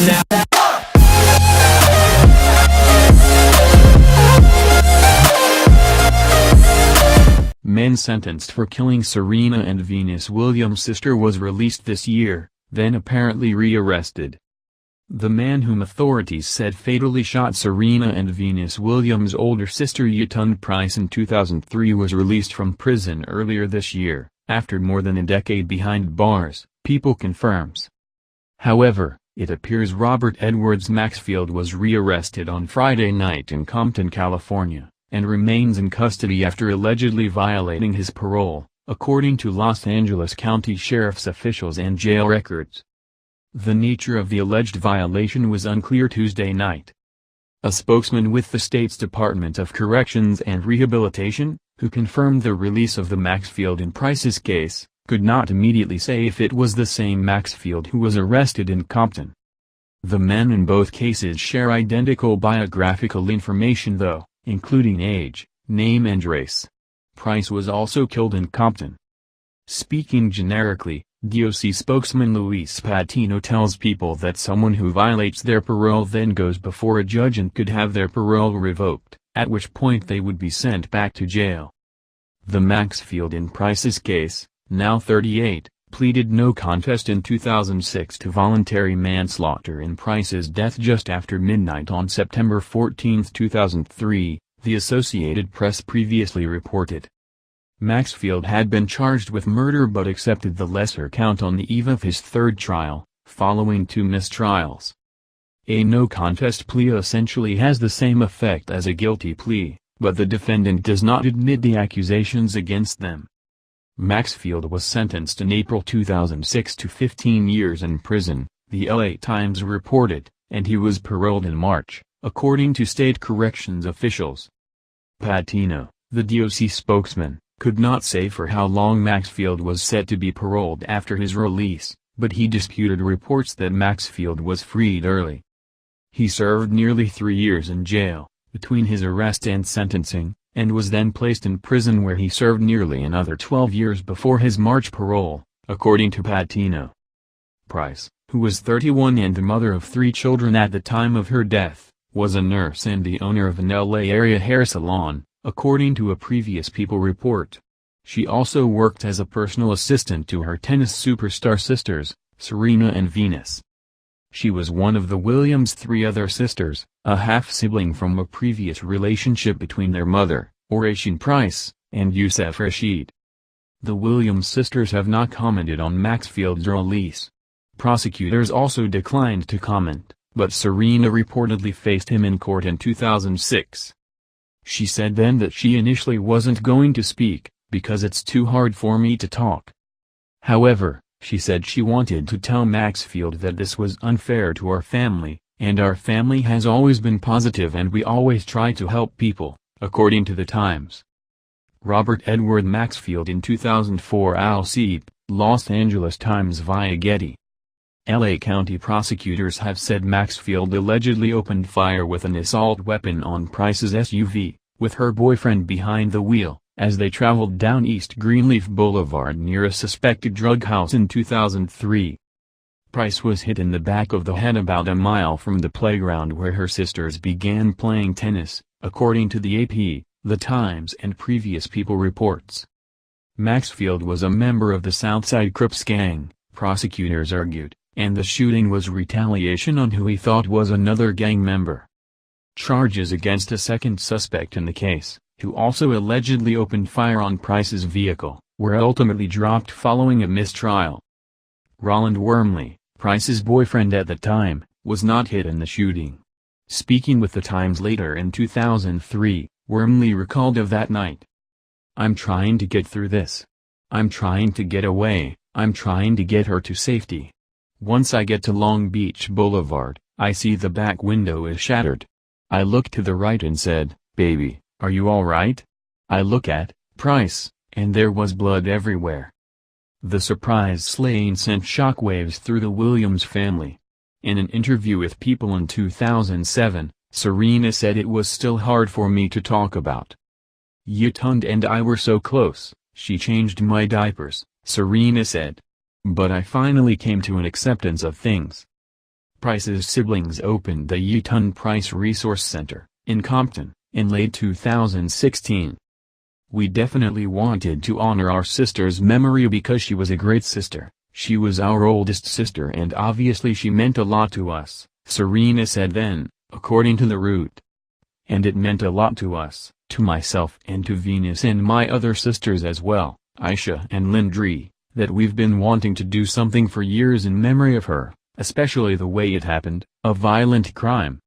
now. Men sentenced for killing Serena and Venus Williams' sister was released this year, then apparently re-arrested. The man whom authorities said fatally shot Serena and Venus Williams' older sister Yetunde Price in 2003 was released from prison earlier this year, after more than a decade behind bars, People confirms. However, it appears Robert Edwards Maxfield was re-arrested on Friday night in Compton, California, and remains in custody after allegedly violating his parole, according to Los Angeles County Sheriff's officials and jail records. The nature of the alleged violation was unclear Tuesday night. A spokesman with the state's Department of Corrections and Rehabilitation, who confirmed the release of the Maxfield and Price's case, could not immediately say if it was the same Maxfield who was arrested in Compton. The men in both cases share identical biographical information though, including age, name and race. Price was also killed in Compton. Speaking generically, DOC spokesman Luis Patino tells people that someone who violates their parole then goes before a judge and could have their parole revoked, at which point they would be sent back to jail. The Maxfield and Price's case, now 38, pleaded no contest in 2006 to voluntary manslaughter in Price's death just after midnight on September 14, 2003, the Associated Press previously reported. Maxfield had been charged with murder but accepted the lesser count on the eve of his third trial, following 2 mistrials. A no-contest plea essentially has the same effect as a guilty plea, but the defendant does not admit the accusations against them. Maxfield was sentenced in April 2006 to 15 years in prison, the LA Times reported, and he was paroled in March, according to state corrections officials. Patino, the DOC spokesman, could not say for how long Maxfield was set to be paroled after his release, but he disputed reports that Maxfield was freed early. He served nearly 3 years in jail, between his arrest and sentencing, and was then placed in prison where he served nearly another 12 years before his March parole, according to Patino. Price, who was 31 and the mother of 3 children at the time of her death, was a nurse and the owner of an LA area hair salon, according to a previous People report. She also worked as a personal assistant to her tennis superstar sisters, Serena and Venus. She was one of the Williams' 3 other sisters, a half-sibling from a previous relationship between their mother, Oration Price, and Youssef Rashid. The Williams sisters have not commented on Maxfield's release. Prosecutors also declined to comment, but Serena reportedly faced him in court in 2006. She said then that she initially wasn't going to speak, because it's too hard for me to talk. However, she said she wanted to tell Maxfield that this was unfair to our family, and our family has always been positive and we always try to help people, according to the Times. Robert Edward Maxfield in 2004 Al-Seep, Los Angeles Times via Getty. LA County prosecutors have said Maxfield allegedly opened fire with an assault weapon on Price's SUV, with her boyfriend behind the wheel, as they traveled down East Greenleaf Boulevard near a suspected drug house in 2003. Price was hit in the back of the head about a mile from the playground where her sisters began playing tennis, according to the AP, the Times and previous People reports. Maxfield was a member of the Southside Crips gang, prosecutors argued, and the shooting was retaliation on who he thought was another gang member. Charges against a second suspect in the case, who also allegedly opened fire on Price's vehicle, were ultimately dropped following a mistrial. Roland Wormley, Price's boyfriend at the time, was not hit in the shooting. Speaking with the Times later in 2003, Wormley recalled of that night. "I'm trying to get through this. I'm trying to get away, I'm trying to get her to safety. Once I get to Long Beach Boulevard, I see the back window is shattered. I looked to the right and said, 'Baby, are you all right?' I look at Price, and there was blood everywhere." The surprise slaying sent shockwaves through the Williams family. In an interview with People in 2007, Serena said it was still hard for me to talk about. "Yetunde and I were so close, she changed my diapers," Serena said. "But I finally came to an acceptance of things." Price's siblings opened the Yeton Price Resource Center, in Compton, in late 2016. We definitely wanted to honor our sister's memory because she was a great sister. She was our oldest sister and obviously she meant a lot to us, Serena said then, according to The Root. And it meant a lot to us, to myself and to Venus and my other sisters as well, Aisha and Lindri, that we've been wanting to do something for years in memory of her, especially the way it happened, a violent crime.